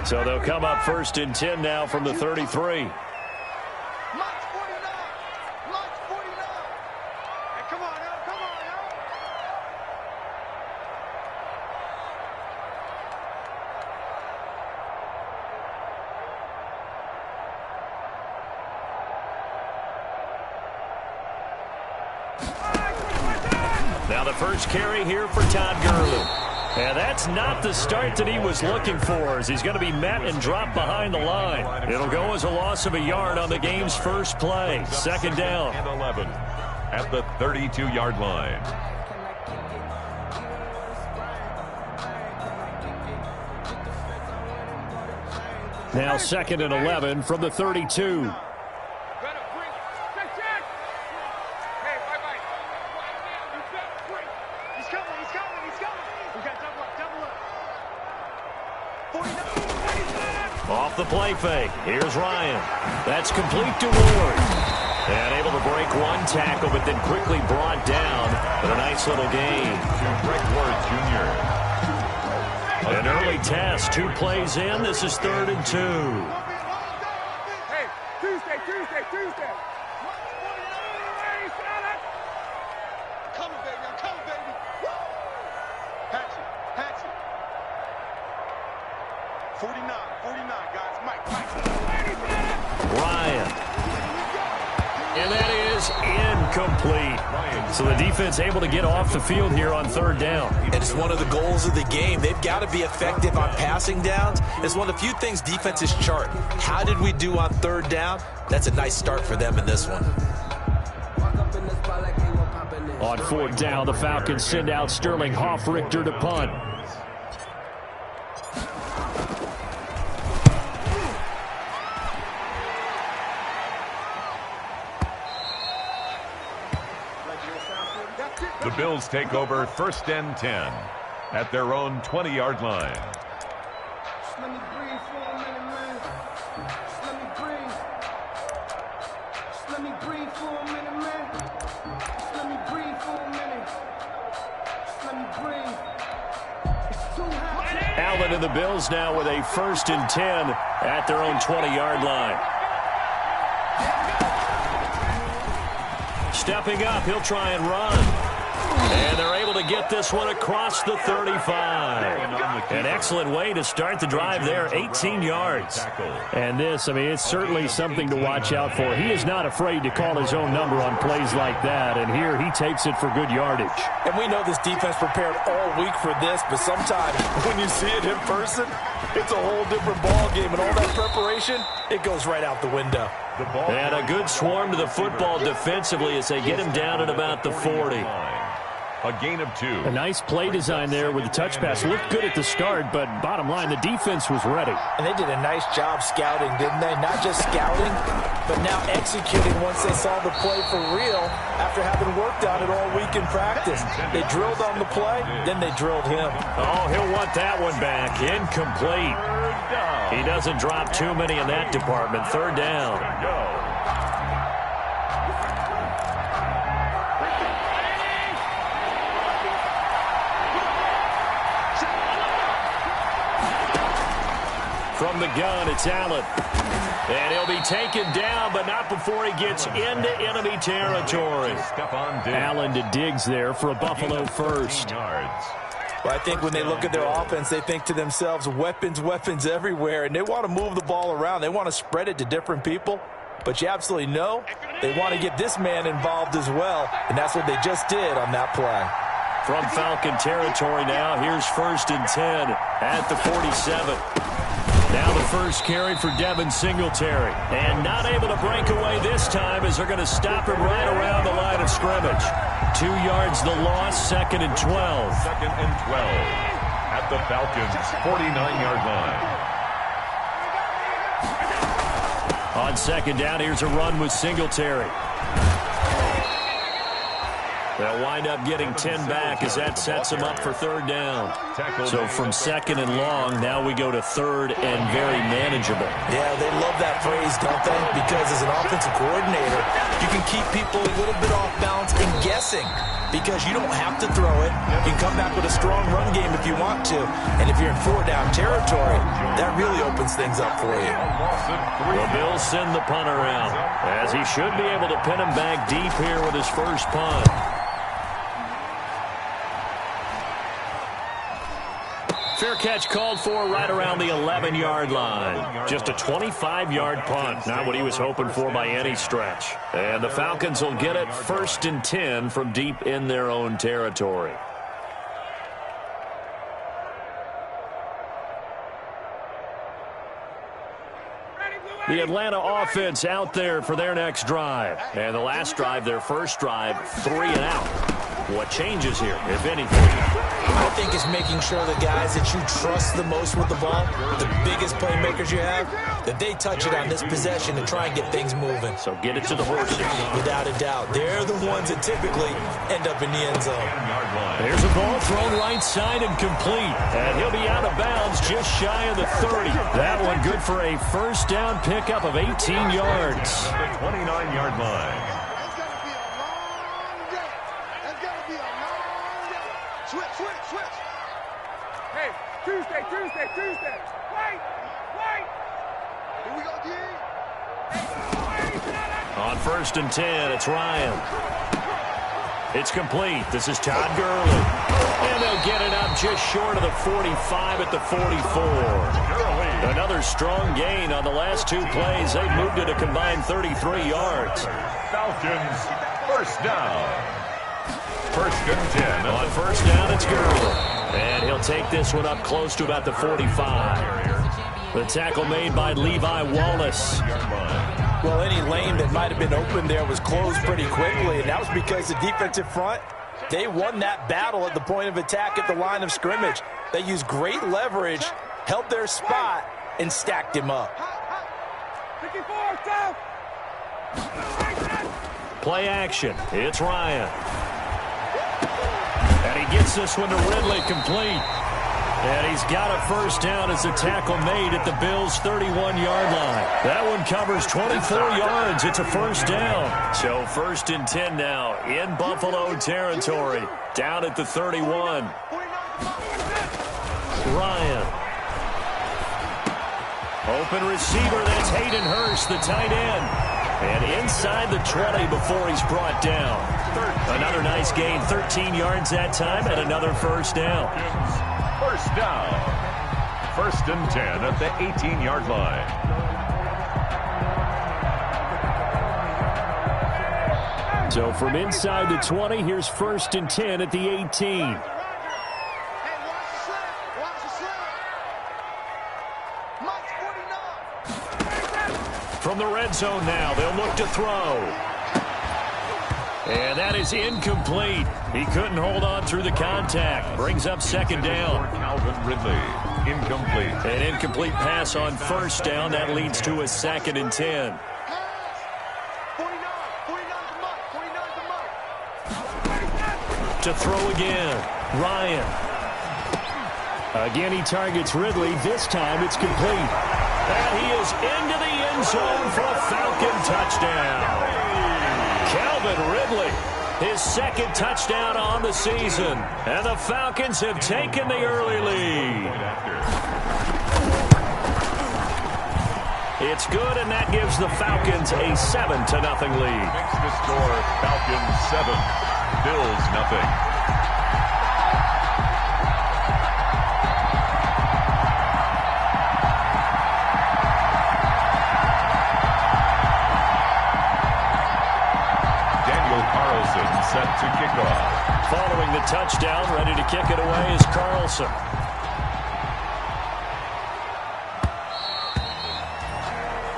So they'll come up 1st and 10 now from the 33. Now the first carry here for Todd Gurley. And that's not the start that he was looking for, as he's going to be met and dropped behind the line. It'll go as a loss of a yard on the game's first play. 2nd down. And 11 at the 32-yard line. Now 2nd and 11 from the 32. Off the play fake. Here's Ryan. That's complete to Ward. And able to break one tackle, but then quickly brought down. But a nice little gain. Greg Ward, Jr. An early test. 2 plays in. This is 3rd and 2. Hey, Tuesday. Come, baby. Hatchet. 49, guys. Mike. Ryan. And that is incomplete. So the defense able to get off the field here on 3rd down. And it's one of the goals of the game. They've got to be effective on passing downs. It's one of the few things defenses chart. How did we do on 3rd down? That's a nice start for them in this one. On 4th down, the Falcons send out Sterling Hoffrichter to punt. The Bills take over 1st and 10 at their own 20-yard line. Just let me breathe for a minute, man. Just let me breathe. Just let me breathe for a minute, man. Just let me breathe for a minute. Just let me breathe. It's too hot. Allen and the Bills now with a 1st and 10 at their own 20-yard line. Stepping up, he'll try and run. And they're able to get this one across the 35. An excellent way to start the drive there, 18 yards. And this, it's certainly something to watch out for. He is not afraid to call his own number on plays like that, and here he takes it for good yardage. And we know this defense prepared all week for this, but sometimes when you see it in person, it's a whole different ball game, and all that preparation, it goes right out the window. And a good swarm to the football defensively as they get him down at about the 40. A gain of 2. A nice play design there with the touch pass. Looked good at the start, but bottom line, the defense was ready. And they did a nice job scouting, didn't they? Not just scouting, but now executing once they saw the play for real after having worked on it all week in practice. They drilled on the play, then they drilled him. Oh, he'll want that one back. Incomplete. He doesn't drop too many in that department. 3rd down. From the gun, it's Allen. And he'll be taken down, but not before he gets into enemy territory. Allen to Diggs there for a Buffalo first. Well, I think when they look at their offense, they think to themselves, weapons everywhere, and they want to move the ball around. They want to spread it to different people. But you absolutely know they want to get this man involved as well, and that's what they just did on that play. From Falcon territory now, here's 1st and 10 at the 47. Now the first carry for Devin Singletary. And not able to break away this time as they're going to stop him right around the line of scrimmage. 2 yards the loss, 2nd and 12. 2nd and 12 at the Falcons' 49-yard line. On 2nd down, here's a run with Singletary. They'll wind up getting 10 back as that sets them up for 3rd down. So from 2nd and long, now we go to 3rd and very manageable. Yeah, they love that phrase, don't they? Because as an offensive coordinator, you can keep people a little bit off balance and guessing. because you don't have to throw it. You can come back with a strong run game if you want to. And if you're in 4-down territory, that really opens things up for you. The Bills send the punter out, as he should be able to pin him back deep here with his first punt. Fair catch called for right around the 11-yard line. Just a 25-yard punt. Not what he was hoping for by any stretch. And the Falcons will get it 1st and 10 from deep in their own territory. The Atlanta offense out there for their next drive. And the last drive, their first drive, 3 and out. What changes here, if anything? I think it's making sure the guys that you trust the most with the ball, the biggest playmakers you have, that they touch it on this possession and try and get things moving. So get it to the horses. Without a doubt. They're the ones that typically end up in the end zone. There's a ball thrown right side and complete. And he'll be out of bounds just shy of the 30. That one good for a first down pickup of 18 yards. The 29-yard line. Hey, Tuesday. Wait. Here we go, D. On 1st and 10, it's Ryan. It's complete. This is Todd Gurley. And they'll get it up just short of the 45 at the 44. Another strong gain on the last 2 plays. They've moved it a combined 33 yards. Falcons, first down. 1st and 10. On 1st down, it's Gurley. And he'll take this one up close to about the 45. The tackle made by Levi Wallace. Well, any lane that might have been open there was closed pretty quickly, and that was because the defensive front, they won that battle at the point of attack at the line of scrimmage. They used great leverage, held their spot, and stacked him up. Play action. It's Ryan. And he gets this one to Ridley complete. And he's got a first down as the tackle made at the Bills' 31-yard line. That one covers 24 yards. It's a first down. So 1st and 10 now in Buffalo territory. Down at the 31. Ryan. Open receiver. That's Hayden Hurst, the tight end. And inside the 20 before he's brought down. Another nice gain. 13 yards that time and another first down. First down. 1st and 10 at the 18-yard line. So from inside the 20, here's 1st and 10 at the 18. From the red zone now, they'll look to throw. And that is incomplete. He couldn't hold on through the contact. Brings up 2nd down. Calvin Ridley, incomplete. An incomplete pass on 1st down. That leads to a 2nd and 10. To throw again. Ryan. Again, he targets Ridley. This time it's complete. And he is into the end zone for a Falcon touchdown. Calvin Ridley, his 2nd touchdown on the season. And the Falcons have taken the early lead. It's good, and that gives the Falcons a 7-0 lead. Makes the score Falcons 7, Bills 0. Set to kick off. Following the touchdown, ready to kick it away is Carlson.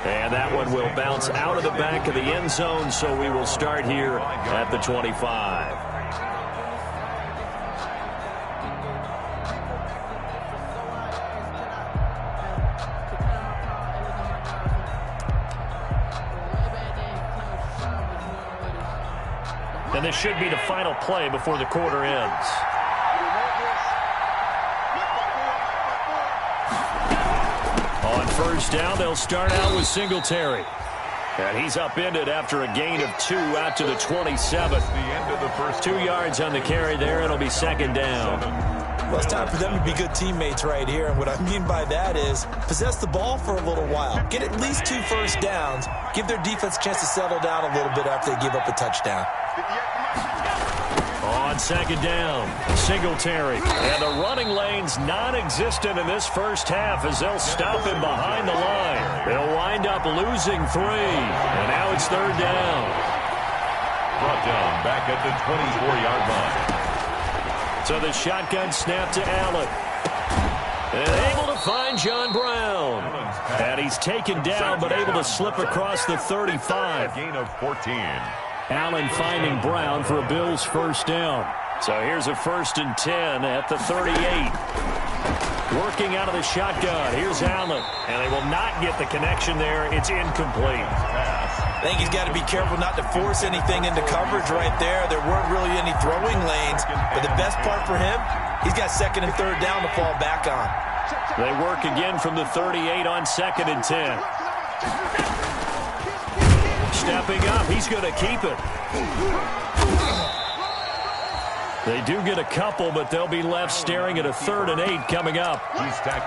And that one will bounce out of the back of the end zone, so we will start here at the 25. And this should be the final play before the quarter ends. On 1st down, they'll start out with Singletary. And he's upended after a gain of 2 out to the 27. The end of the first 2 yards on the carry there. It'll be second down. Well, it's time for them to be good teammates right here. And what I mean by that is possess the ball for a little while. Get at least 2 first downs. Give their defense a chance to settle down a little bit after they give up a touchdown. On second down, Singletary. And the running lane's non-existent in this first half as they'll stop him behind the line. They'll wind up losing 3. And now it's third down. brought down back at the 24-yard line. So the shotgun snap to Allen. And able to find John Brown. And he's taken down but able to slip across the 35. A gain of 14. Allen finding Brown for a Bills first down. So here's a 1st and 10 at the 38. Working out of the shotgun. Here's Allen. And they will not get the connection there. It's incomplete. I think he's got to be careful not to force anything into coverage right there. There weren't really any throwing lanes. But the best part for him, he's got 2nd and 3rd down to fall back on. They work again from the 38 on 2nd and 10. Stepping up, he's going to keep it. They do get a couple, but they'll be left staring at a 3rd and 8 coming up.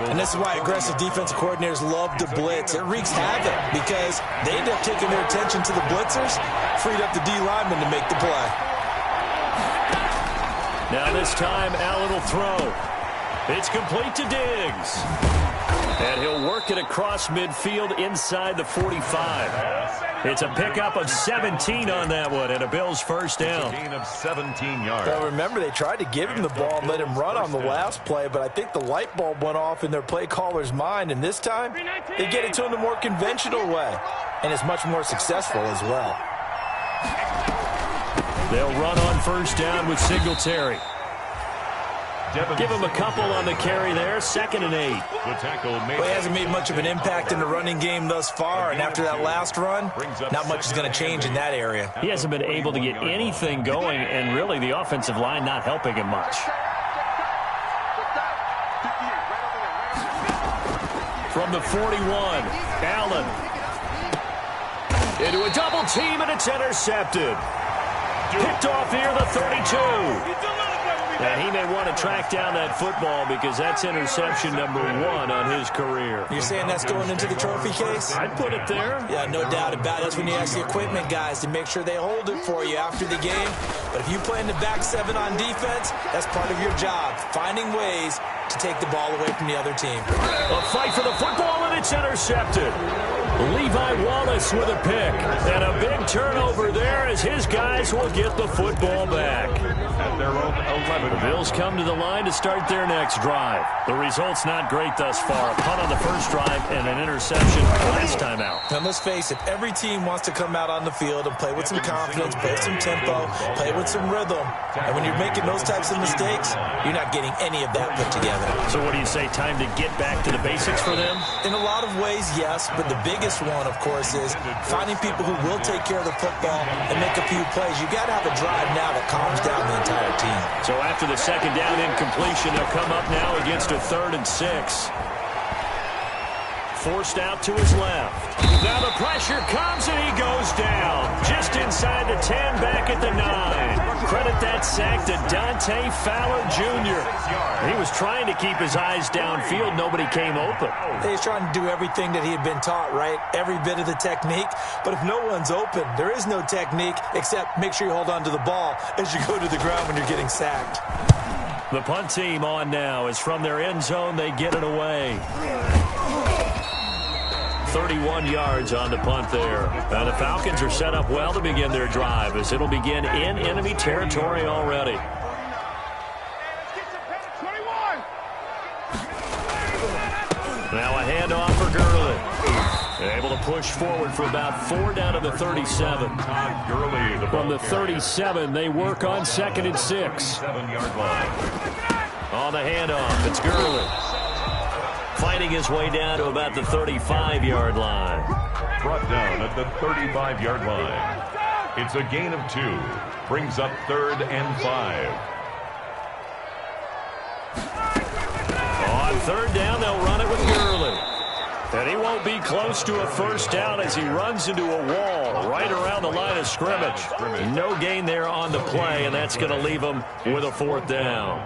And this is why aggressive defensive coordinators love to blitz. It wreaks havoc because they end up taking their attention to the blitzers, freed up the D lineman to make the play. Now this time, Allen will throw. It's complete to Diggs. And he'll work it across midfield inside the 45. It's a pickup of 17 on that one and a Bills first down. A gain of 17 yards. Well, remember, they tried to give him the ball and let him run on the last play, but I think the light bulb went off in their play caller's mind, and this time they get it to him the more conventional way, and it's much more successful as well. They'll run on first down with Singletary. Give him a couple on the carry there, 2nd and 8. The tackle made. Well, he hasn't made much of an impact in the running game thus far, and after that last run, not much is going to change in that area. He hasn't been able to get anything going, and really the offensive line not helping him much. From the 41, Allen. Into a double team, and it's intercepted. Picked off near the 32. And he may want to track down that football because that's interception number 1 on his career. You're saying that's going into the trophy case? I'd put it there. Yeah, no doubt about it. That's when you ask the equipment guys to make sure they hold it for you after the game. But if you play in the back 7 on defense, that's part of your job, finding ways to take the ball away from the other team. A fight for the football, and it's intercepted. Levi Wallace with a pick. And a big turnover there as his guys will get the football back. At their own 11. The Bills come to the line to start their next drive. The result's not great thus far. A punt on the first drive and an interception last time out. And let's face it, every team wants to come out on the field and play with some confidence, play with some tempo, play with some rhythm. And when you're making those types of mistakes, you're not getting any of that put together. So what do you say, time to get back to the basics for them? In a lot of ways, yes, but the biggest one, of course, is finding people who will take care of the football and make a few plays. You got to have a drive now that calms down the entire team. So after the 2nd down incompletion, they'll come up now against a 3rd and 6. Forced out to his left. Now the pressure comes and he goes down. Just inside the 10, back at the 9. Credit that sack to Dante Fowler Jr. He was trying to keep his eyes downfield. Nobody came open. He's trying to do everything that he had been taught, right? Every bit of the technique. But if no one's open, there is no technique except make sure you hold on to the ball as you go to the ground when you're getting sacked. The punt team on now is from their end zone. They get it away. 31 yards on the punt there. Now the Falcons are set up well to begin their drive as it'll begin in enemy territory already. Now a handoff for Gurley. Able to push forward for about 4 down to the 37. From the 37, they work on 2nd and 6. 7-yard line. On the handoff, it's Gurley. Fighting his way down to about the 35-yard line. Brought down at the 35-yard line. It's a gain of 2. Brings up 3rd and 5. On 3rd down, they'll run it with Gurley. And he won't be close to a first down as he runs into a wall right around the line of scrimmage. No gain there on the play, and that's going to leave him with a fourth down.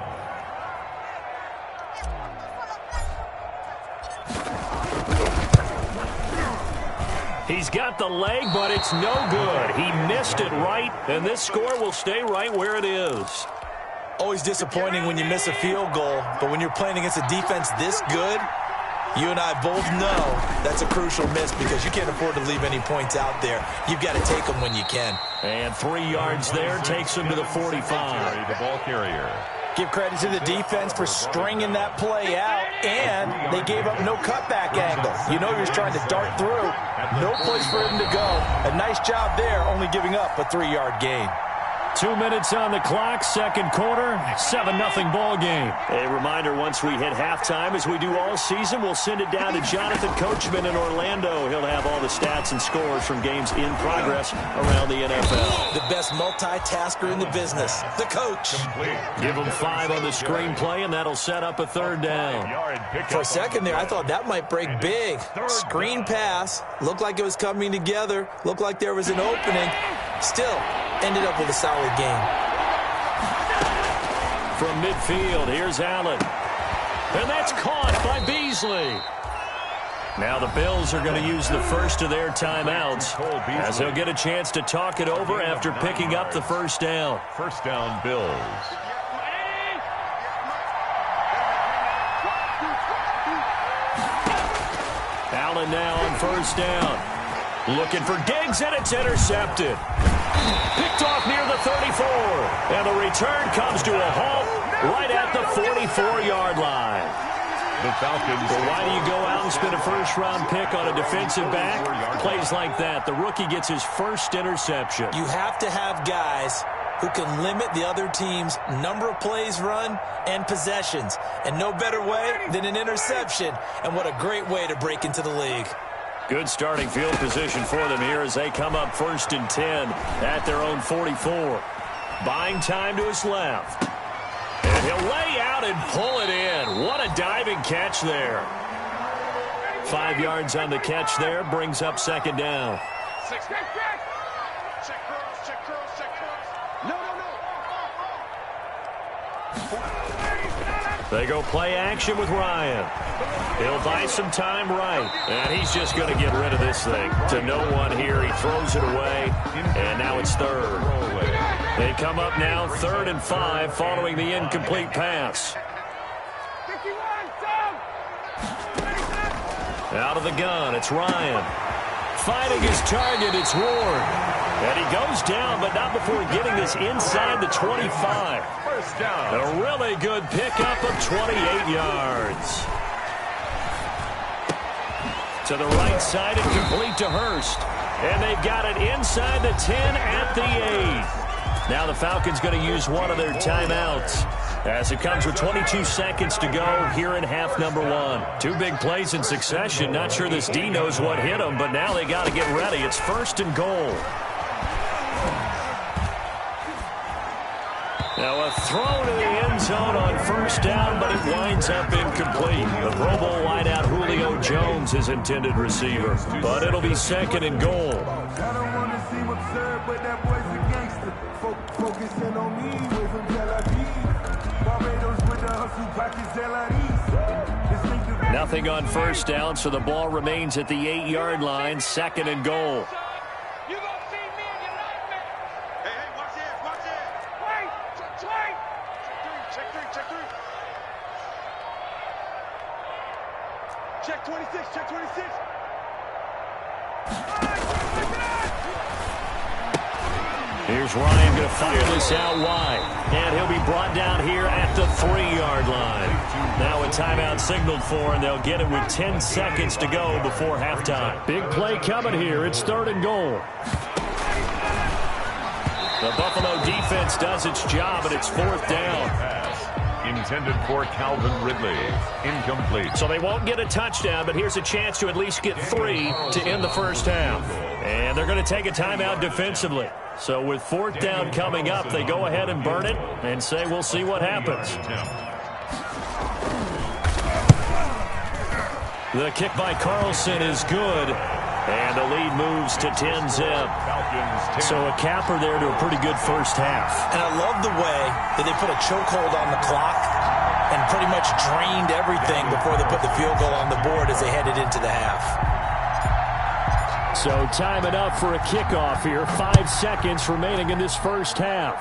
He's got the leg, but it's no good. He missed it right, and this score will stay right where it is. Always disappointing when you miss a field goal, but when you're playing against a defense this good, you and I both know that's a crucial miss because you can't afford to leave any points out there. You've got to take them when you can. And 3 yards there takes him to the 45. The ball carrier. Give credit to the defense for stringing that play out, and they gave up no cutback angle. You know he was trying to dart through. No place for him to go. A nice job there, only giving up a 3-yard gain. 2 minutes on the clock, second quarter, 7-0 ball game. A reminder, once we hit halftime, as we do all season, we'll send it down to Jonathan Coachman in Orlando. He'll have all the stats and scores from games in progress around the NFL. The best multitasker in the business, the coach. Give him 5 on the screenplay, and that'll set up a third down. For a second there, I thought that might break big. Screen pass, looked like it was coming together, looked like there was an opening. Still, ended up with a solid game. From midfield, here's Allen. And that's caught by Beasley. Now the Bills are going to use the first of their timeouts as they'll get a chance to talk it over after picking up the first down. First down, Bills. Allen now on first down. Looking for Diggs, and it's intercepted. Picked off near the 34. And the return comes to a halt right at the 44-yard line. The Falcons. But why do you go out and spend a first-round pick on a defensive back? Plays like that. The rookie gets his first interception. You have to have guys who can limit the other team's number of plays run and possessions. And no better way than an interception. And what a great way to break into the league. Good starting field position for them here as they come up 1st and 10 at their own 44. Buying time to his left. And he'll lay out and pull it in. What a diving catch there. 5 yards on the catch there, brings up second down. They go play action with Ryan. He'll buy some time right. And he's just going to get rid of this thing. To no one here. He throws it away. And now it's third. They come up now 3rd and 5 following the incomplete pass. Out of the gun, it's Ryan. Fighting his target, it's Ward. And he goes down, but not before getting this inside the 25. First down. A really good pickup of 28 yards. To the right side and complete to Hurst. And they've got it inside the 10 at the 8. Now the Falcons going to use one of their timeouts as it comes with 22 seconds to go here in half number 1. 2 big plays in succession. Not sure this D knows what hit them, but now they got to get ready. It's 1st and goal. Now a throw to the end zone on first down, but it winds up incomplete. The Pro Bowl wideout Julio Jones is intended receiver, but it'll be 2nd and goal. I don't want to seem absurd, but that boy's a gangster. Focusing on me, way from Tel Aviv. Barbados with the hustle, pockets Tel Aviv. Nothing on first down, so the ball remains at the 8-yard line, 2nd and goal. Check 26, check 26. Here's Ryan going to fire this out wide. And he'll be brought down here at the 3-yard line. Now a timeout signaled for, and they'll get it with 10 seconds to go before halftime. Big play coming here. It's 3rd and goal. The Buffalo defense does its job, and it's 4th down. Intended for Calvin Ridley. Incomplete. So they won't get a touchdown, but here's a chance to at least get 3 to end the first half. And they're going to take a timeout defensively. So with 4th down coming up, they go ahead and burn it and say we'll see what happens. The kick by Carlson is good. And the lead moves to 10-zip. So a capper there to a pretty good first half. And I love the way that they put a chokehold on the clock and pretty much drained everything before they put the field goal on the board as they headed into the half. So time enough for a kickoff here. 5 seconds remaining in this first half.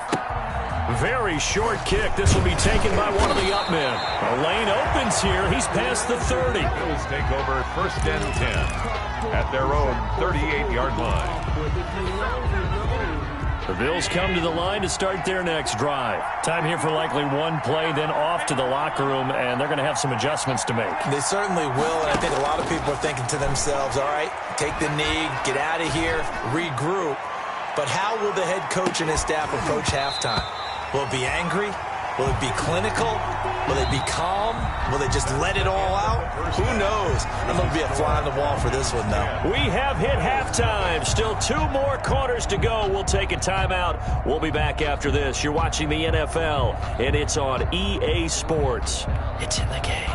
Very short kick. This will be taken by one of the up men. A lane opens here. He's past the 30. Bills take over first and 10 at their own 38-yard line. The Bills come to the line to start their next drive. Time here for likely one play, then off to the locker room, and they're going to have some adjustments to make. They certainly will, and I think a lot of people are thinking to themselves, all right, take the knee, get out of here, regroup. But how will the head coach and his staff approach halftime? Will it be angry? Will it be clinical? Will it be calm? Will they just let it all out? Who knows? I'm going to be a fly on the wall for this one, though. We have hit halftime. Still 2 more quarters to go. We'll take a timeout. We'll be back after this. You're watching the NFL, and it's on EA Sports. It's in the game.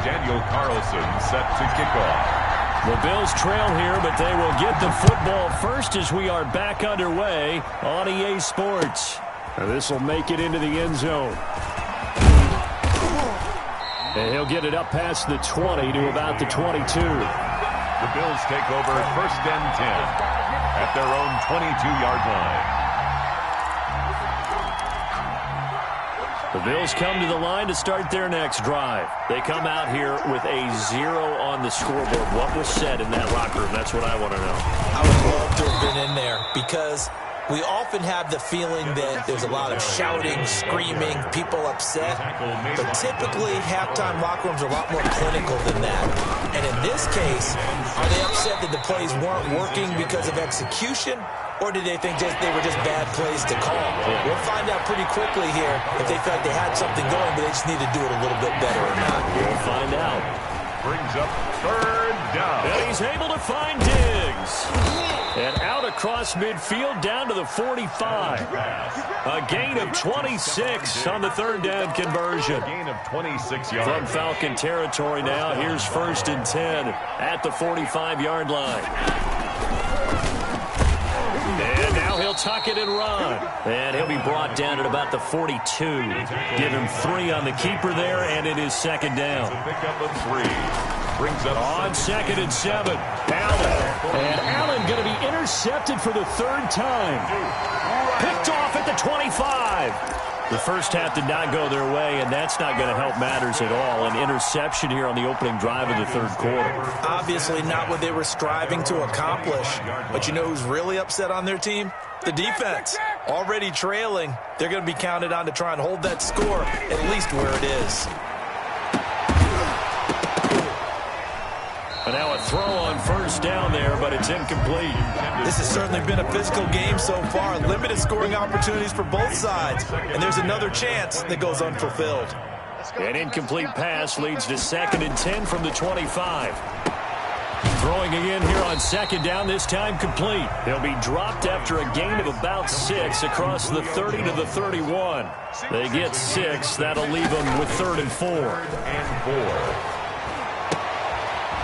Daniel Carlson set to kick off. The Bills trail here, but they will get the football first as we are back underway on EA Sports. This will make it into the end zone. And he'll get it up past the 20 to about the 22. The Bills take over first and 10 at their own 22-yard line. The Bills come to the line to start their next drive. They come out here with a 0 on the scoreboard. What was said in that locker room? That's what I want to know. I would love to have been in there because we often have the feeling that there's a lot of shouting, screaming, people upset. But typically, halftime locker rooms are a lot more clinical than that. And in this case, are they upset that the plays weren't working because of execution? Or did they think they were just bad plays to call? We'll find out pretty quickly here if they felt they had something going, but they just need to do it a little bit better or not. We'll find out. Brings up third down. And he's able to find Diggs. And out across midfield down to the 45. A gain of 26 on the third down conversion. A gain of 26 yards. From Falcon territory now. Here's first and 10 at the 45-yard line. And now he'll tuck it and run. And he'll be brought down at about the 42. Give him 3 on the keeper there, and it is second down. Pickup of 3. Brings up on second and 7. Allen. And Allen going to be intercepted for the 3rd time. Picked off at the 25. The first half did not go their way, and that's not going to help matters at all. An interception here on the opening drive of the 3rd quarter. Obviously not what they were striving to accomplish. But you know who's really upset on their team? The defense. Already trailing. They're going to be counted on to try and hold that score at least where it is. And now a throw on first down there, but it's incomplete. This has certainly been a physical game so far. Limited scoring opportunities for both sides. And there's another chance that goes unfulfilled. An incomplete pass leads to 2nd and 10 from the 25. Throwing again here on 2nd down, this time complete. They'll be dropped after a gain of about 6 across the 30 to the 31. They get 6. That'll leave them with 3rd and 4.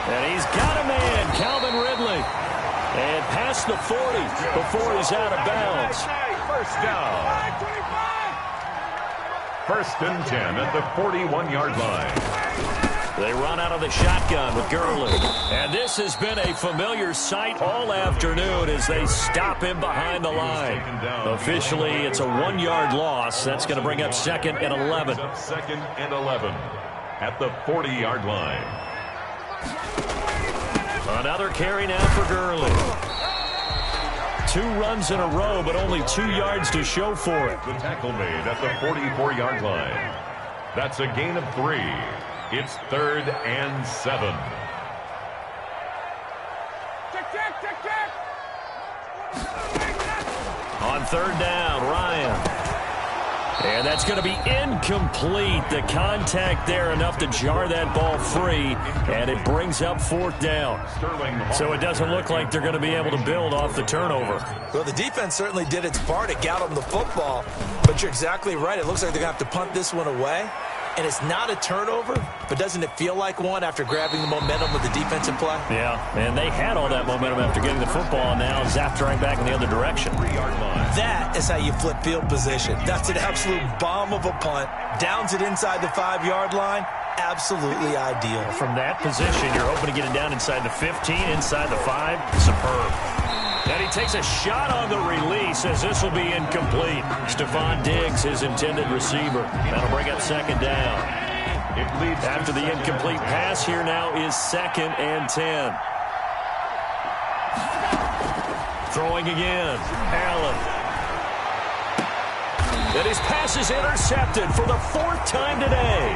And he's got a man, Calvin Ridley. And past the 40 before he's out of bounds. First down. 1st and 10 at the 41-yard line. They run out of the shotgun with Gurley. And this has been a familiar sight all afternoon as they stop him behind the line. Officially, it's a 1-yard loss. That's going to bring up 2nd and 11. 2nd and 11 at the 40-yard line. Another carry now for Gurley. 2 runs in a row, but only 2 yards to show for it. The tackle made at the 44-yard line. That's a gain of 3. It's 3rd and 7. On 3rd down, Ryan. And that's going to be incomplete. The contact there enough to jar that ball free, and it brings up 4th down. So it doesn't look like they're going to be able to build off the turnover. Well, the defense certainly did its part to get them the football, but you're exactly right. It looks like they're going to have to punt this one away. and it's not a turnover, but doesn't it feel like one after grabbing the momentum of the defensive play? Yeah, and they had all that momentum after getting the football, and now zapped right back in the other direction. That is how you flip field position. That's an absolute bomb of a punt. Downs it inside the 5-yard line. Absolutely ideal. From that position, you're hoping to get it down inside the 15, inside the 5. Superb. And he takes a shot on the release as this will be incomplete. Stephon Diggs, his intended receiver. That'll bring up second down. After the incomplete pass, here now is 2nd and 10. Throwing again. Allen. And his pass is intercepted for the 4th time today.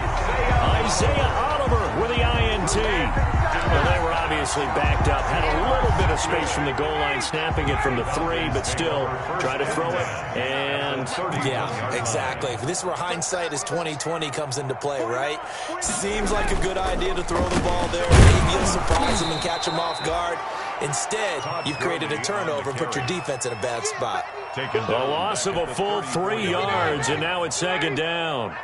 Isaiah Oliver with the INT. Well, they were obviously backed up. Had a little bit of space from the goal line, snapping it from the 3, but still try to throw it. And yeah, exactly. If this were hindsight as 2020 comes into play, right? Seems like a good idea to throw the ball there. Maybe you'll surprise him and catch him off guard. Instead, you've created a turnover and put your defense in a bad spot. A loss of a full 3 yards, and now it's 2nd down.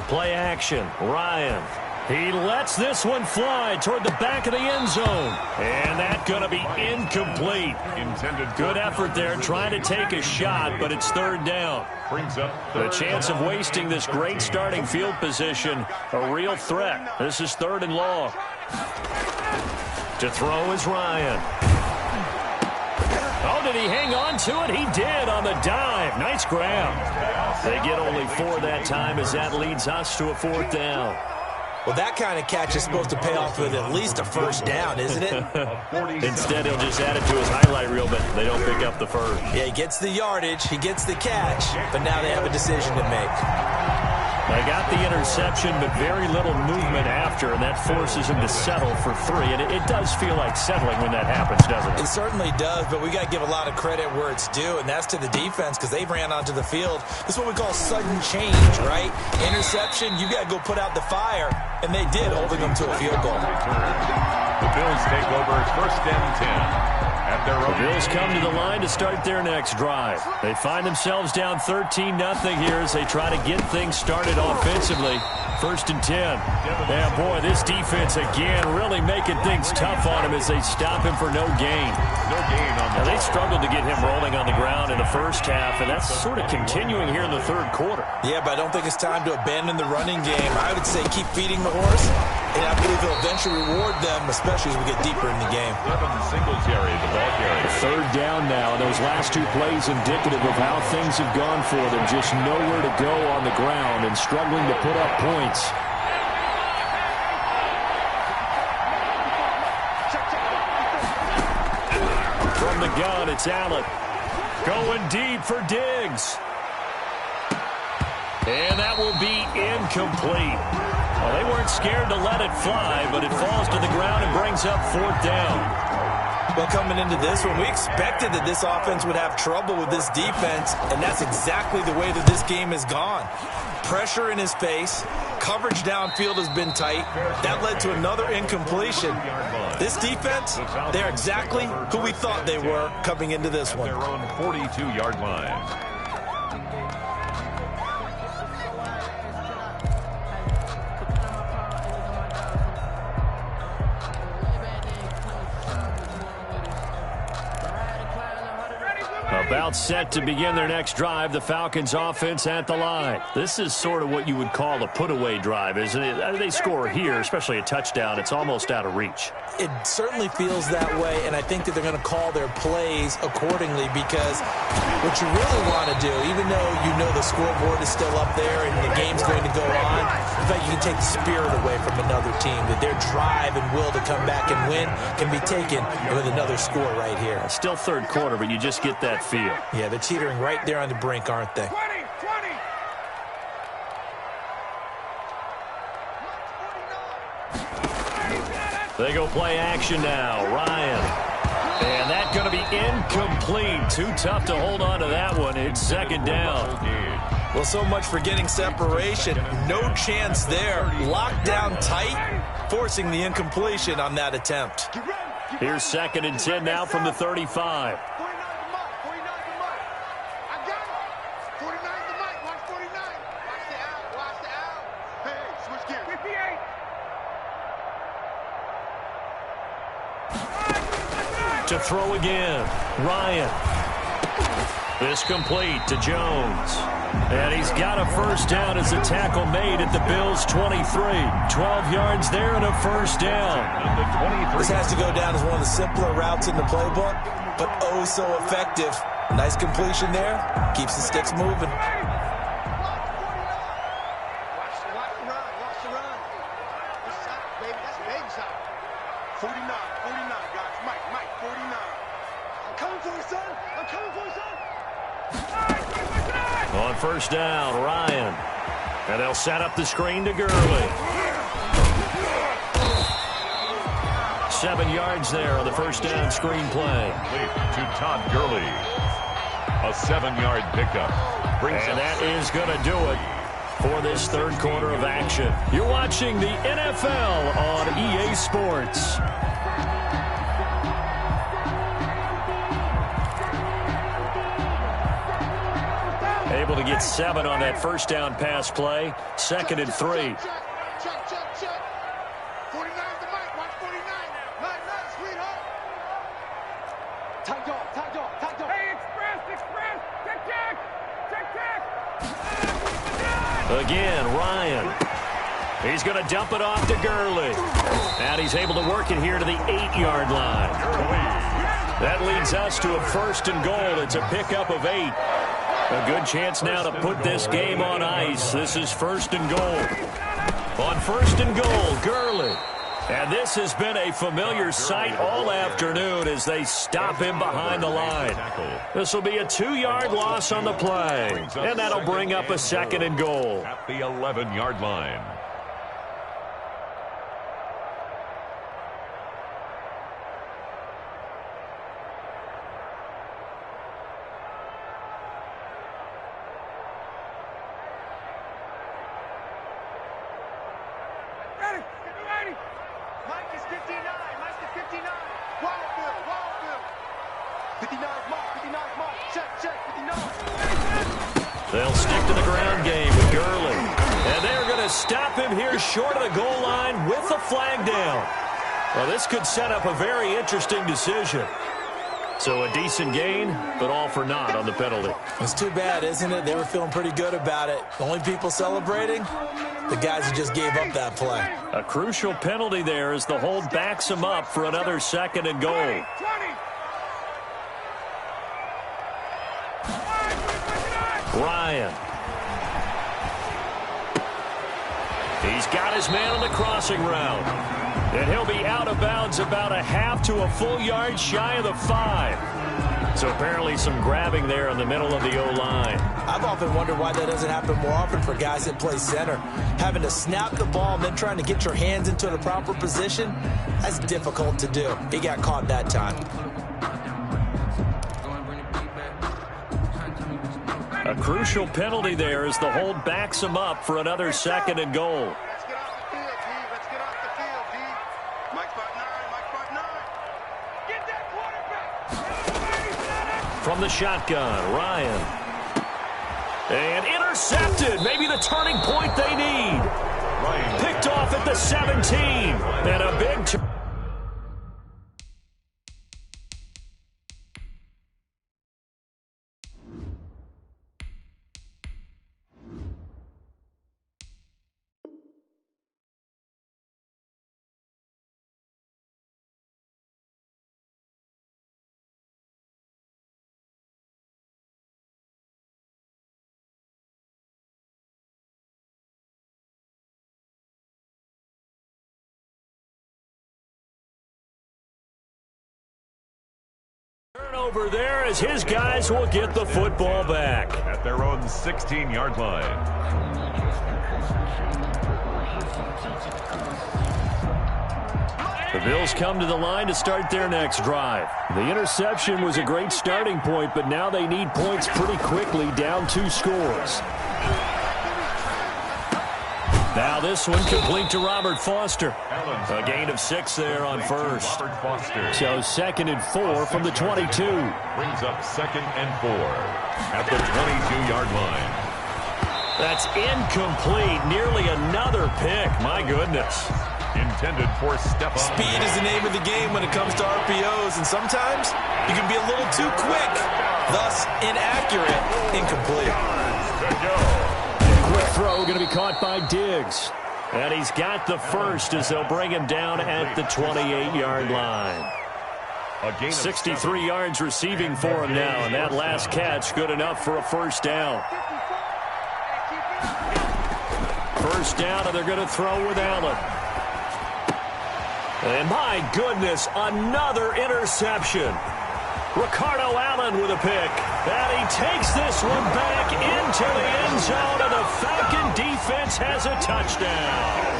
Play action. Ryan. He lets this one fly toward the back of the end zone. And that's going to be incomplete. Good effort there trying to take a shot, but it's 3rd down. The chance of wasting this great starting field position, a real threat. This is 3rd and long. To throw is Ryan. Oh, did he hang on to it? He did on the dive. Nice grab. They get only 4 that time as that leads us to a 4th down. Well, that kind of catch is supposed to pay off with at least a 1st down, isn't it? Instead, he'll just add it to his highlight reel, but they don't pick up the 1st. Yeah, he gets the yardage, he gets the catch, but now they have a decision to make. They got the interception, but very little movement after, and that forces him to settle for 3. And it does feel like settling when that happens, doesn't it? It certainly does, but we got to give a lot of credit where it's due, and that's to the defense because they ran onto the field. This is what we call sudden change, right? Interception, you got to go put out the fire, and they did, holding them to a field goal. The Bills take over 1st and 10. The Bills come to the line to start their next drive. They find themselves down 13-0 here as they try to get things started offensively. 1st and 10. Yeah, boy, this defense again really making things tough on him as they stop him for no gain. Now, they struggled to get him rolling on the ground in the 1st half, and that's sort of continuing here in the 3rd quarter. Yeah, but I don't think it's time to abandon the running game. I would say keep feeding the horse, and I believe he'll eventually reward them, especially as we get deeper in the game. Singletary, the ball carrier. 3rd down now, and those last 2 plays indicative of how things have gone for them. Just nowhere to go on the ground and struggling to put up points. From the gun, it's Allen. Going deep for Diggs. And that will be incomplete. Well, they weren't scared to let it fly, but it falls to the ground and brings up 4th down. Well, coming into this one, we expected that this offense would have trouble with this defense, and that's exactly the way that this game has gone. Pressure in his face, coverage downfield has been tight. That led to another incompletion. This defense, they're exactly who we thought they were coming into this one. Their own 42-yard line. About set to begin their next drive, the Falcons offense at the line. This is sort of what you would call a put-away drive, isn't it? They score here, especially a touchdown. It's almost out of reach. It certainly feels that way, and I think that they're going to call their plays accordingly because what you really want to do, even though you know the scoreboard is still up there and the game's going to go on, in fact, you can take the spirit away from another team, that their drive and will to come back and win can be taken with another score right here. Still 3rd quarter, but you just get that feel. Yeah, they're teetering right there on the brink, aren't they? 20. They go play action now. Ryan. And that's going to be incomplete. Too tough to hold on to that one. It's 2nd down. Well, so much for getting separation. No chance there. Locked down tight, forcing the incompletion on that attempt. Here's 2nd and 10 now from the 35. To throw again, Ryan. This complete to Jones. And he's got a first down as a tackle made at the Bills' 23. 12 yards there and a first down. This has to go down as one of the simpler routes in the playbook, but oh so effective. Nice completion there. Keeps the sticks moving. On first down, Ryan. And they'll set up the screen to Gurley. 7 yards there on the first down screen play. To Todd Gurley. A 7-yard pickup. And that is going to do it for this third quarter of action. You're watching the NFL on EA Sports. Able to get 7 on that first down pass play. 2nd and 3. Check. 49 the mic. Watch 49. Nice, sweetheart. Tight dog. Hey, express. Check. Again, Ryan. He's going to dump it off to Gurley. And he's able to work it here to the 8-yard line. That leads us to a 1st and goal. It's a pickup of 8. A good chance now to put this game on ice. This is 1st and goal. On 1st and goal, Gurley. And this has been a familiar sight all afternoon as they stop him behind the line. This will be a 2-yard loss on the play. And that'll bring up a 2nd and goal. At the 11-yard line. They'll stick to the ground game with Gurley. And they're going to stop him here short of the goal line with the flag down. Well, this could set up a very interesting decision. So a decent gain, but all for naught on the penalty. It's too bad, isn't it? They were feeling pretty good about it. The only people celebrating, the guys who just gave up that play. A crucial penalty there as the hold backs him up for another 2nd and goal. Ryan. He's got his man on the crossing route. And he'll be out of bounds about a half to a full yard shy of the 5. So apparently some grabbing there in the middle of the O-line. I've often wondered why that doesn't happen more often for guys that play center. Having to snap the ball and then trying to get your hands into the proper position, that's difficult to do. He got caught that time. A crucial penalty there as the hold backs him up for another 2nd and goal. Let's get off the field, D. Let's get off the field, D. Mike spot 9. Get that quarterback. From the shotgun, Ryan. And intercepted. Maybe the turning point they need. Picked off at the 17. And a big turn. Turnover there as his guys will get the football back. At their own 16-yard line. The Bills come to the line to start their next drive. The interception was a great starting point, but now they need points pretty quickly, down 2 scores. Now this one complete to Robert Foster. A gain of 6 there on first. So 2nd and 4 from the 22. Brings up 2nd and 4 at the 22-yard line. That's incomplete. Nearly another pick. My goodness. Intended for Stephon. Speed is the name of the game when it comes to RPOs, and sometimes you can be a little too quick, thus inaccurate, incomplete. Quick throw going to be caught by Diggs. And he's got the first as they'll bring him down at the 28-yard line. 63 yards receiving for him now, and that last catch good enough for a first down. First down, and they're going to throw with Allen. And my goodness, another interception. Ricardo Allen with a pick. And he takes this one back into the end zone, and the Falcon defense has a touchdown.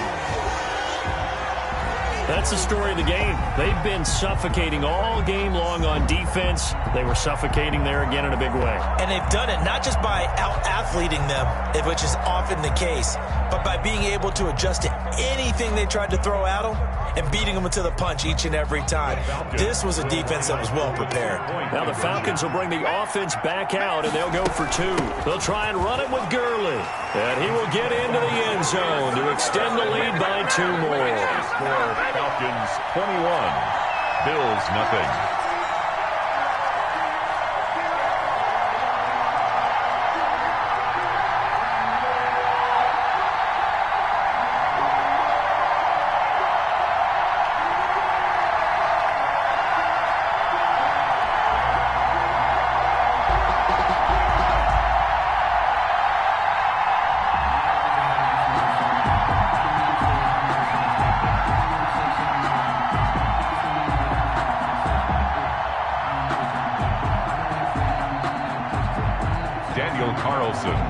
That's the story of the game. They've been suffocating all game long on defense. They were suffocating there again in a big way. And they've done it not just by out-athleting them, which is often the case, but by being able to adjust to anything they tried to throw at them and beating them to the punch each and every time. This was a defense that was well prepared. Now the Falcons will bring the offense back out, and they'll go for 2. They'll try and run it with Gurley. And he will get into the end zone to extend the lead by 2 more. Score Falcons 21, Bills nothing.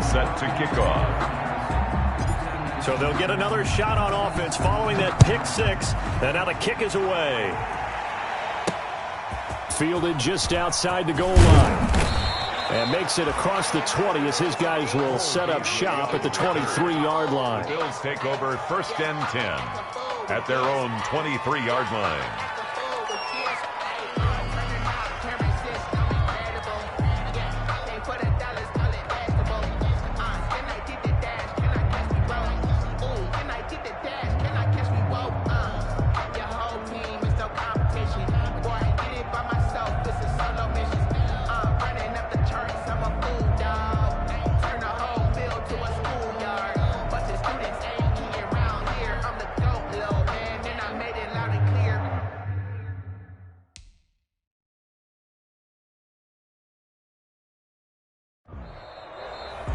Set to kick off. So they'll get another shot on offense following that pick 6. And now the kick is away. Fielded just outside the goal line. And makes it across the 20 as his guys will set up shop at the 23-yard line. The Bills take over 1st and 10 at their own 23-yard line.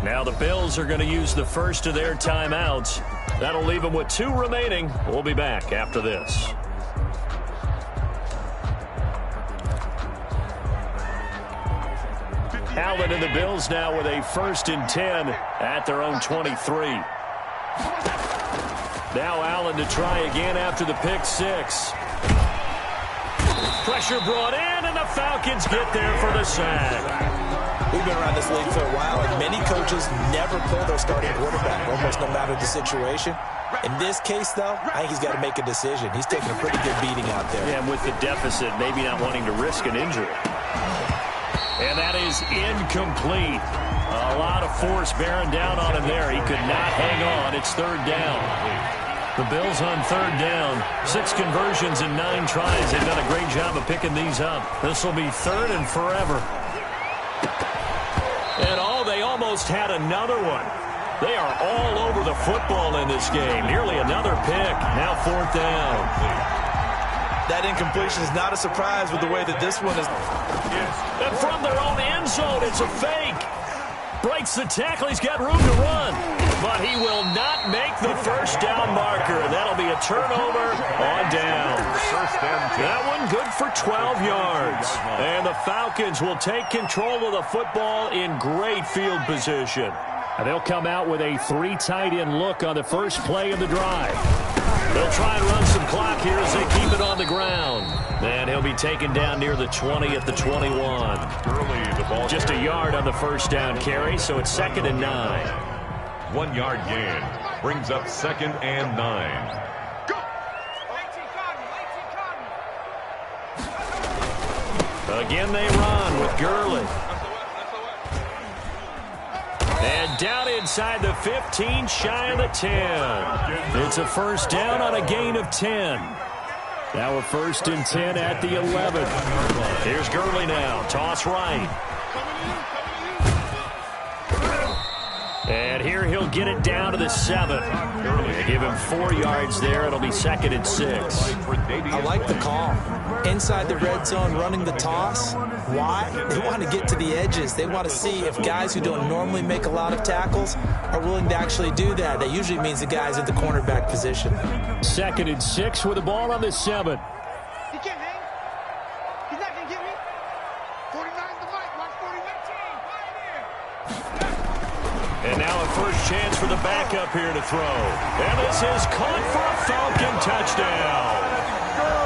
Now the Bills are going to use the first of their timeouts. That'll leave them with 2 remaining. We'll be back after this. Allen and the Bills now with a 1st and 10 at their own 23. Now Allen to try again after the pick 6. Pressure brought in, and the Falcons get there for the sack. We've been around this league for a while, and many coaches never pull their starting quarterback, almost no matter the situation. In this case, though, I think he's got to make a decision. He's taking a pretty good beating out there. Yeah, and with the deficit, maybe not wanting to risk an injury. And that is incomplete. A lot of force bearing down on him there. He could not hang on. It's 3rd down. The Bills on 3rd down. 6 conversions in 9 tries. They've done a great job of picking these up. This will be 3rd and forever. And they almost had another one. They are all over the football in this game. Nearly another pick. Now 4th down. That incompletion is not a surprise with the way that this one is. And from their own end zone, it's a fake. Breaks the tackle. He's got room to run. But he will not make the first down marker. That'll be a turnover on down. That one good for 12 yards. And the Falcons will take control of the football in great field position. And they'll come out with a 3 tight end look on the first play of the drive. They'll try and run some clock here as they keep it on the ground. And he'll be taken down near the 20 at the 21. Just a yard on the first down carry, so it's 2nd and 9. 1 yard gain. Brings up 2nd and 9. Again they run with Gurley. And down inside the 15, shy of the 10. It's a first down on a gain of 10. Now a 1st and 10 at the 11. Here's Gurley now. Toss right. And here he'll get it down to the 7. They give him 4 yards there. It'll be 2nd and 6. I like the call. Inside the red zone, running the toss. Why? They want to get to the edges. They want to see if guys who don't normally make a lot of tackles are willing to actually do that. That usually means the guy's at the cornerback position. 2nd and 6 with the ball on the 7. He can't hang. He's not going to get me. 49's the mic. Watch 49. And now a first chance for the backup here to throw. And this is caught for a Falcon touchdown.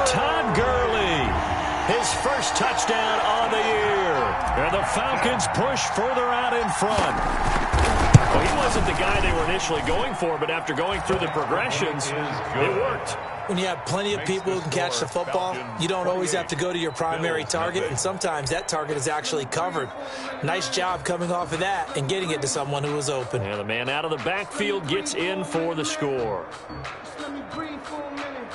Todd Gurley, his first touchdown on the year. And the Falcons push further out in front. Well, he wasn't the guy they were initially going for, but after going through the progressions, it worked. When you have plenty of people who can catch the football, you don't always have to go to your primary target, and sometimes that target is actually covered. Nice job coming off of that and getting it to someone who was open. And the man out of the backfield gets in for the score. Let me breathe for a minute.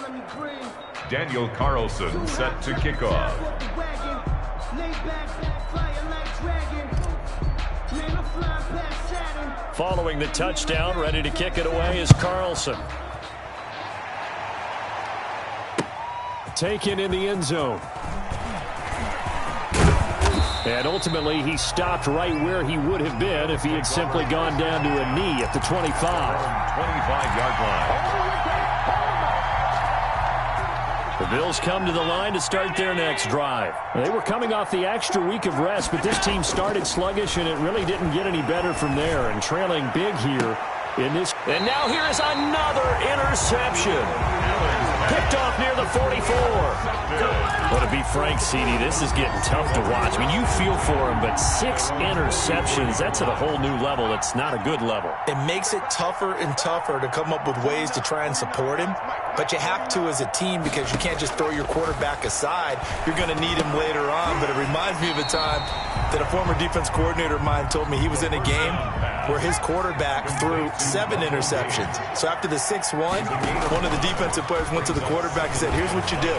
Let me breathe. Daniel Carlson set to kick off. Following the touchdown, ready to kick it away is Carlson. Taken in the end zone. And ultimately, he stopped right where he would have been if he had simply gone down to a knee at the 25. 25-yard line. The Bills come to the line to start their next drive. They were coming off the extra week of rest, but this team started sluggish, and it really didn't get any better from there. And trailing big here in this. And now here is another interception. Picked off near the 44. But to be frank, CD, this is getting tough to watch. I mean, you feel for him, but 6 interceptions, that's at a whole new level. It's not a good level. It makes it tougher and tougher to come up with ways to try and support him. But you have to as a team because you can't just throw your quarterback aside. You're going to need him later on. But it reminds me of a time that a former defense coordinator of mine told me he was in a game where his quarterback threw 7 interceptions. So after the 6th one of the defensive players went to the quarterback and said, here's what you do.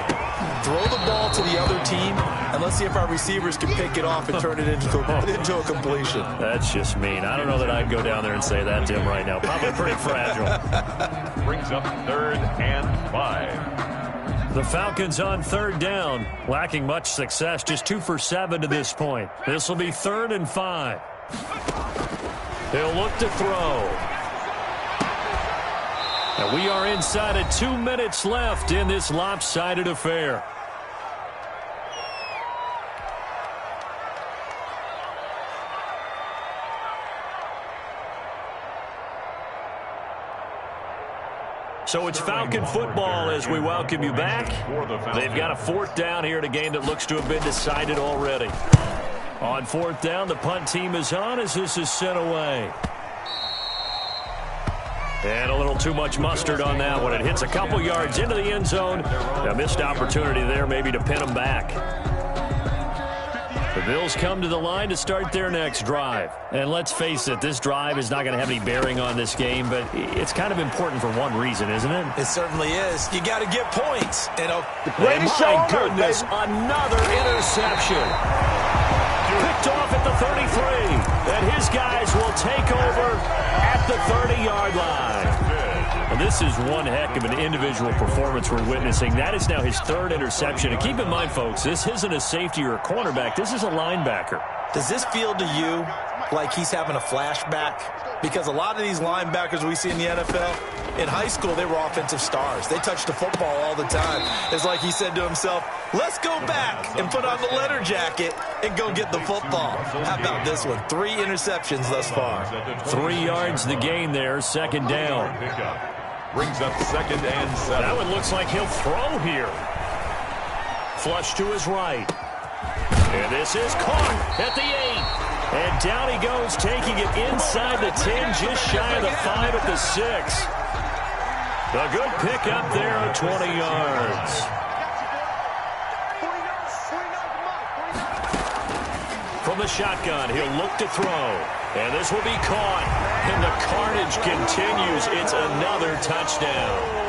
Throw the ball to the other team, and let's see if our receivers can pick it off and turn it into a completion. That's just mean. I don't know that I'd go down there and say that to him right now. Probably pretty fragile. Brings up 3rd and 5. The Falcons on 3rd down, lacking much success, just 2 for 7 to this point. This will be 3rd and 5. He'll look to throw. And we are inside of 2 minutes left in this lopsided affair. So it's Falcon football as we welcome you back. They've got a 4th down here in a game that looks to have been decided already. On 4th down, the punt team is on as this is sent away. And a little too much mustard on that one. It hits a couple yards into the end zone. A missed opportunity there maybe to pin them back. The Bills come to the line to start their next drive. And let's face it, this drive is not going to have any bearing on this game, but it's kind of important for one reason, isn't it? It certainly is. You got to get points. And my goodness, another interception. Picked off at the 33. And his guys will take over at the 30-yard line. And this is one heck of an individual performance we're witnessing. That is now his 3rd interception. And keep in mind, folks, this isn't a safety or a cornerback. This is a linebacker. Does this feel to you like he's having a flashback? Because a lot of these linebackers we see in the NFL, in high school, they were offensive stars. They touched the football all the time. It's like he said to himself, let's go back and put on the leather jacket and go get the football. How about this one? 3 interceptions thus far. 3 yards the gain there, 2nd down. Brings up 2nd and 7. That one looks like he'll throw here. Flush to his right. And this is caught at the 8. And down he goes, taking it inside the 10, just shy of the 5 at the 6. A good pick up there of 20 yards. From the shotgun, he'll look to throw. And this will be caught. And the carnage continues. It's another touchdown.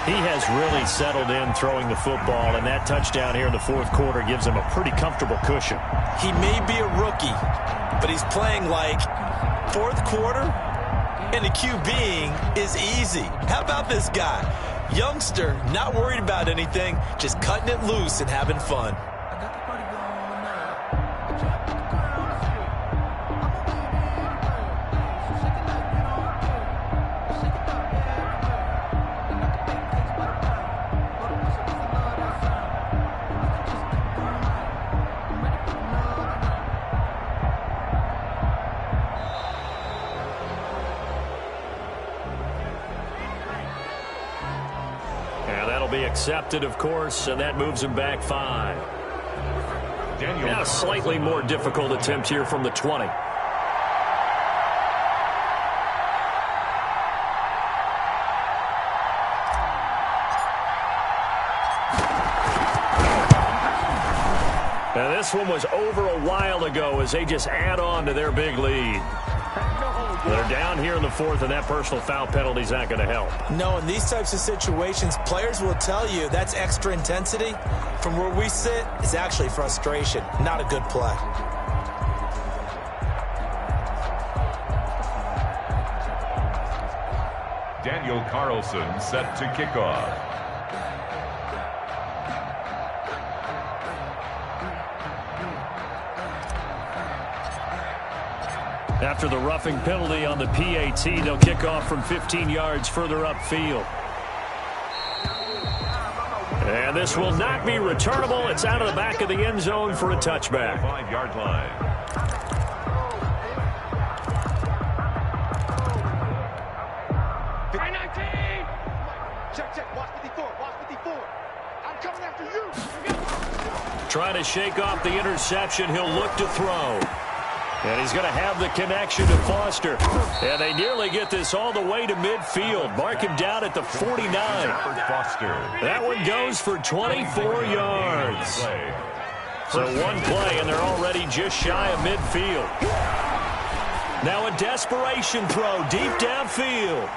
He has really settled in throwing the football, and that touchdown here in the fourth quarter gives him a pretty comfortable cushion. He may be a rookie, but he's playing like fourth quarter, and the QBing is easy. How about this guy? Youngster, not worried about anything, just cutting it loose and having fun. Accepted, of course, and that moves him back 5. Now a slightly more difficult attempt here from the 20. Now this one was over a while ago as they just add on to their big lead. They're down here in the fourth, and that personal foul penalty is not going to help. No, in these types of situations, players will tell you that's extra intensity. From where we sit, it's actually frustration, not a good play. Daniel Carlson set to kick off. After the roughing penalty on the PAT, they'll kick off from 15 yards further upfield. And this will not be returnable. It's out of the back of the end zone for a touchback. 5-yard line. Check. Watch 54. I'm coming after you. Trying to shake off the interception. He'll look to throw. And he's going to have the connection to Foster. And they nearly get this all the way to midfield. Mark him down at the 49. That one goes for 24 yards. So one play, and they're already just shy of midfield. Now a desperation throw deep downfield.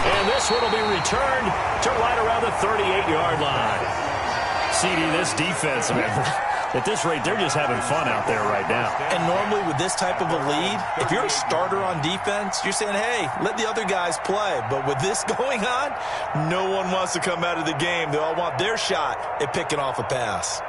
And this one will be returned to right around the 38-yard line. CD, this defense, man, at this rate, they're just having fun out there right now. And normally with this type of a lead, if you're a starter on defense, you're saying, hey, let the other guys play. But with this going on, no one wants to come out of the game. They all want their shot at picking off a pass.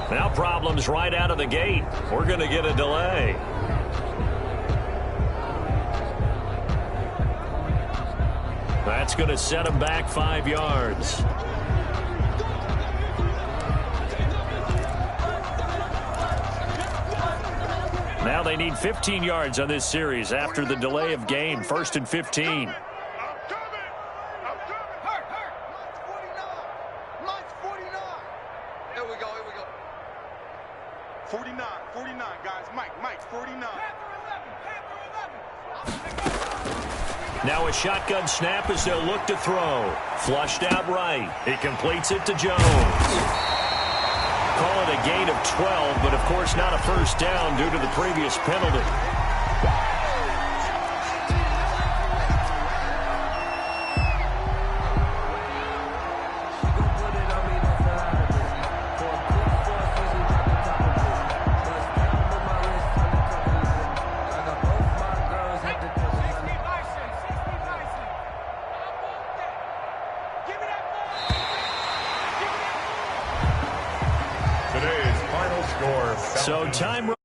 Now problems right out of the gate. We're going to get a delay. That's going to set him back 5 yards. Now they need 15 yards on this series after the delay of game. 1st and 15. Now a shotgun snap as they'll look to throw. Flushed out right. He completes it to Jones. Call it a gain of 12, but of course not a first down due to the previous penalty. So time